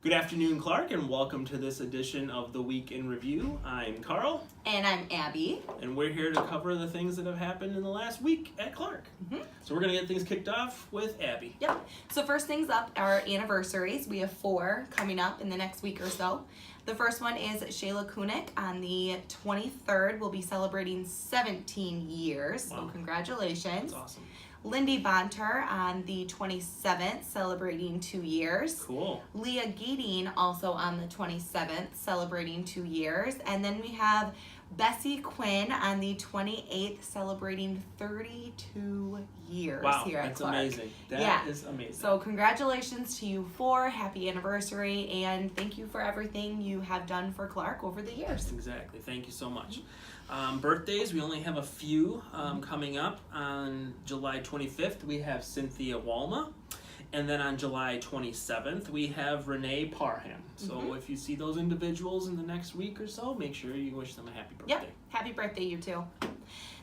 Good afternoon, Clark, and welcome to this edition of the Week in Review. I'm Carl, And I'm Abby. and we're here to cover the things that have happened in the last week at Clark. So we're going to get things kicked off with Abby. Yep. So first things up are anniversaries. We have 4 coming up in the next week or so. The first one is Shayla Kunik on the 23rd. We'll be celebrating 17 years. Wow. So congratulations. That's awesome. Lindy Bonter on the 27th, celebrating 2 years. Cool. Leah Geeding also on the 27th, celebrating 2 years. And then we have Bessie Quinn on the 28th, celebrating 32 years Wow, here at that's Clark. amazing. That is amazing. So congratulations to you 4, happy anniversary, and thank you for everything you have done for Clark over the years. Exactly. Thank you so much. Birthdays, we only have a few coming up. On July 25th, we have Cynthia Walma. And then on July 27th, we have Renee Parham. So if you see those individuals in the next week or so, make sure you wish them a happy birthday. Yep, happy birthday, you too.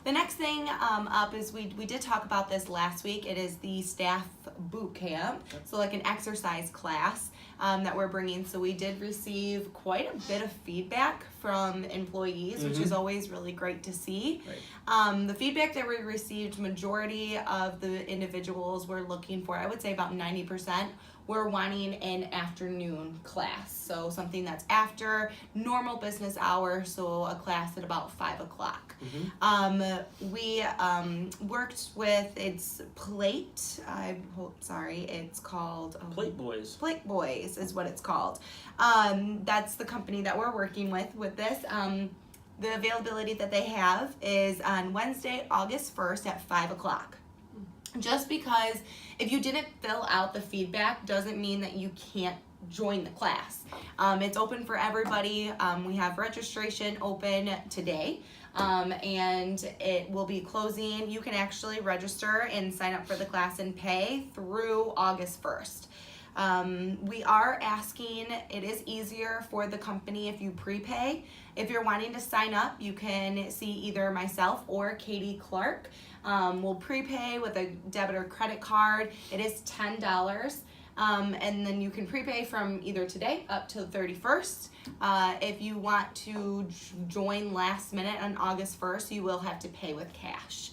The next thing up is we did talk about this last week. It is the staff boot camp, so like an exercise class that we're bringing. So we did receive quite a bit of feedback from employees, which is always really great to see. Right. The feedback that we received, majority of the individuals were looking for, I would say about 90%, we're wanting an afternoon class. So something that's after normal business hours, so a class at about 5 o'clock. We worked with, it's Plate, it's called Plate Boys. Plate Boys is what it's called. That's the company that we're working with this. The availability that they have is on Wednesday, August 1st at 5 o'clock. Just because if you didn't fill out the feedback doesn't mean that you can't join the class. It's open for everybody. We have registration open today. And it will be closing. You can actually register and sign up for the class and pay through August 1st. We are asking, it is easier for the company if you prepay. If you're wanting to sign up, you can see either myself or Katie Clark. We'll prepay with a debit or credit card. It is $10. And then you can prepay from either today up to the 31st. If you want to join last minute on August 1st, you will have to pay with cash.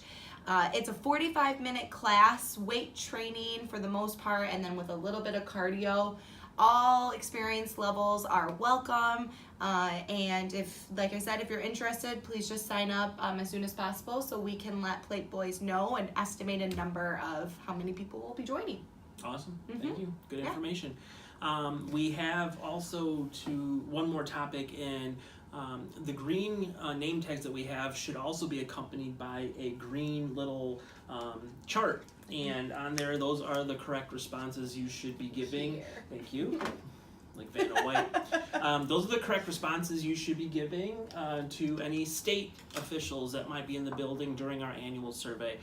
It's a 45-minute class, weight training for the most part, and then with a little bit of cardio. All experience levels are welcome. And if, like I said, if you're interested, please just sign up as soon as possible so we can let Plate Boys know and estimate a number of how many people will be joining. Awesome. Thank you. Good information. We have also one more topic in the green name tags that we have should also be accompanied by a green little chart. And on there, those are the correct responses you should be giving. Here. Thank you. Like Vanna White. Those are the correct responses you should be giving to any state officials that might be in the building during our annual survey.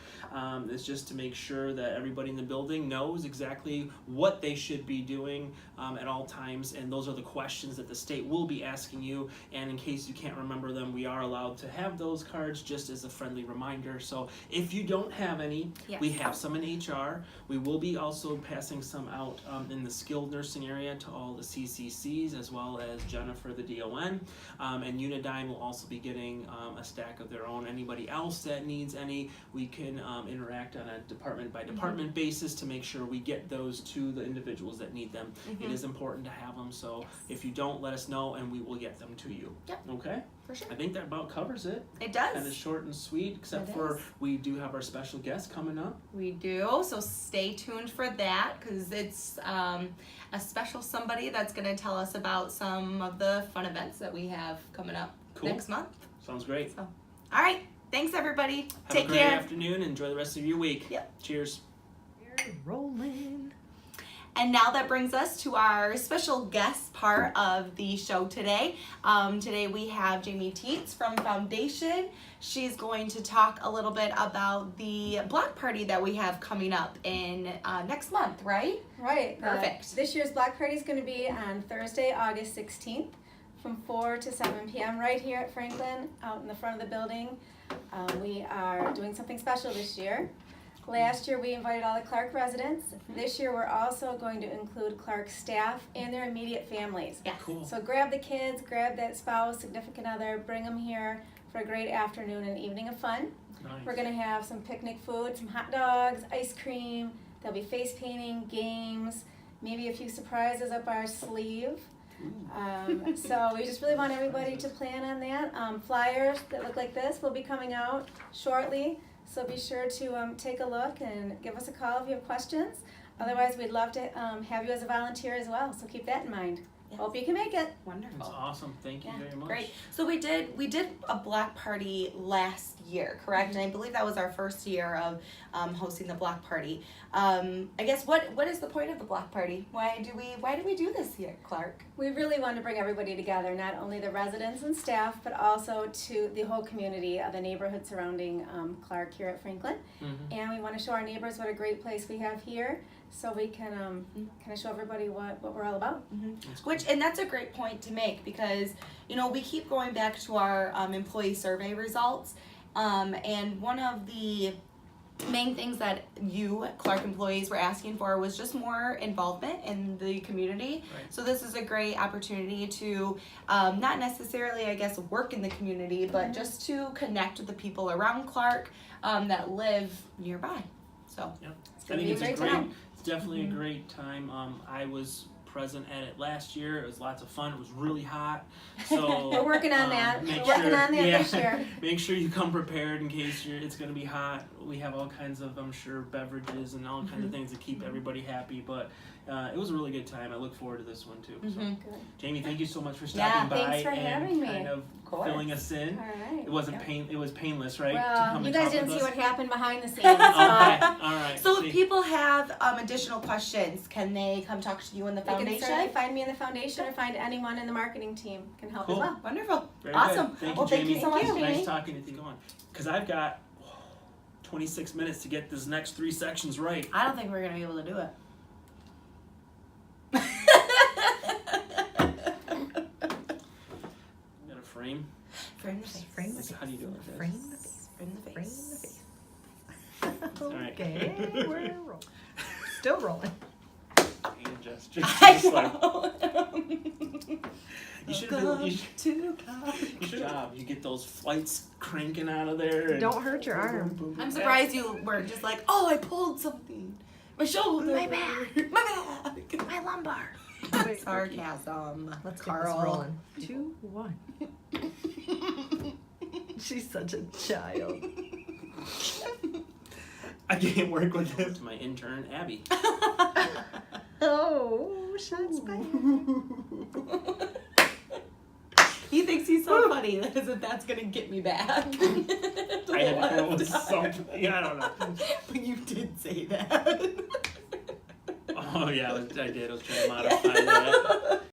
It's just to make sure that everybody in the building knows exactly what they should be doing at all times, and those are the questions that the state will be asking you. And in case you can't remember them, we are allowed to have those cards just as a friendly reminder. So if you don't have any, we have some in HR. We will be also passing some out in the skilled nursing area to all the CCCs, as well as Jennifer, the DON, and Unidyne will also be getting a stack of their own. Anybody else that needs any, we can interact on a department by department basis to make sure we get those to the individuals that need them. It is important to have them, so if you don't, let us know and we will get them to you. Yep. Okay? For sure. I think that about covers it. It does. Kind of short and sweet, except It for is. we do have our special guest coming up. We do, so stay tuned for that because it's a special somebody that's going to tell us about some of the fun events that we have coming up next month. Sounds great. So, all right, thanks everybody. Have Take a great care. afternoon. Enjoy the rest of your week. Yep. Cheers. We're rolling. And now that brings us to our special guest part of the show today. Today we have Jamie Teets from Foundation. She's going to talk a little bit about the block party that we have coming up in next month, right? Right. Perfect. This year's block party is going to be on Thursday, August 16th from 4 to 7 p.m. right here at Franklin out in the front of the building. We are doing something special this year. Last year we invited all the Clark residents. This year we're also going to include Clark staff and their immediate families. Yes. Cool. So grab the kids, grab that spouse, significant other, bring them here for a great afternoon and evening of fun. Nice. We're gonna have some picnic food, some hot dogs, ice cream. There'll be face painting, games, maybe a few surprises up our sleeve. So we just really want everybody to plan on that. Flyers that look like this will be coming out shortly. So be sure to take a look and give us a call if you have questions. Otherwise, we'd love to have you as a volunteer as well. So keep that in mind. Yes. Hope you can make it. Wonderful. That's awesome. Thank you Yeah, very much. great. So we did a block party last year, correct? And I believe that was our first year of hosting the block party. I guess what is the point of the block party? Why do we do this here, Clark? We really want to bring everybody together, not only the residents and staff, but also to the whole community of the neighborhood surrounding Clark here at Franklin. Mm-hmm. And we want to show our neighbors what a great place we have here, so we can kind of show everybody what we're all about. And that's a great point to make, because we keep going back to our employee survey results, and one of the main things that you Clark employees were asking for was just more involvement in the community. Right. So this is a great opportunity to not necessarily, I guess, work in the community, but just to connect with the people around Clark that live nearby. So I think be a it's great great. time. It's definitely a great time. I was present at it last year. It was lots of fun. It was really hot. So We're working on that. make We're working sure- on that yeah, this year. Make sure you come prepared in case it's going to be hot. We have all kinds of, I'm sure, beverages and all kinds of things to keep everybody happy. But it was a really good time. I look forward to this one too. So, Good. Jamie, thank you so much for Yeah, stopping by thanks for and having me. kind of course. filling us in. All right. It wasn't It was painless, right? to Well, come you and guys talk didn't with see us? what happened behind the scenes. Okay, all right. So See. if people have additional questions, can they come talk to you in the They can foundation? certainly find me in the foundation or find anyone in the marketing team can help Cool. as well. Wonderful. Very Awesome. Good. Thank Well, you, thank Jamie. you so much, Thank you. Jamie. Nice talking to you. Going. Because I've got 26 minutes to get this next 3 sections right. I don't think we're gonna be able to do it. Got a frame. Frame the face. Frame the Like, how do you do it? Frame the face. Frame the Frame face. the face. right. Okay, we're rolling. Still rolling. Hand gestures. I Just like, know. you should Welcome you to God. Good job. You get those flights cranking out of there. And Don't hurt your arm. boom, boom, I'm boom. surprised you were just like, oh, I pulled something. My shoulder. My back. My back. My lumbar. Wait, Sarcasm. Let's get Carl. this rolling. 2, 1. She's such a child. I can't work with this. My intern, Abby. Oh, shots fired. He thinks he's so funny as if that's gonna get me back. I had to come up with something. I don't know. But you did say that. Oh, yeah, I did. I was trying to modify that.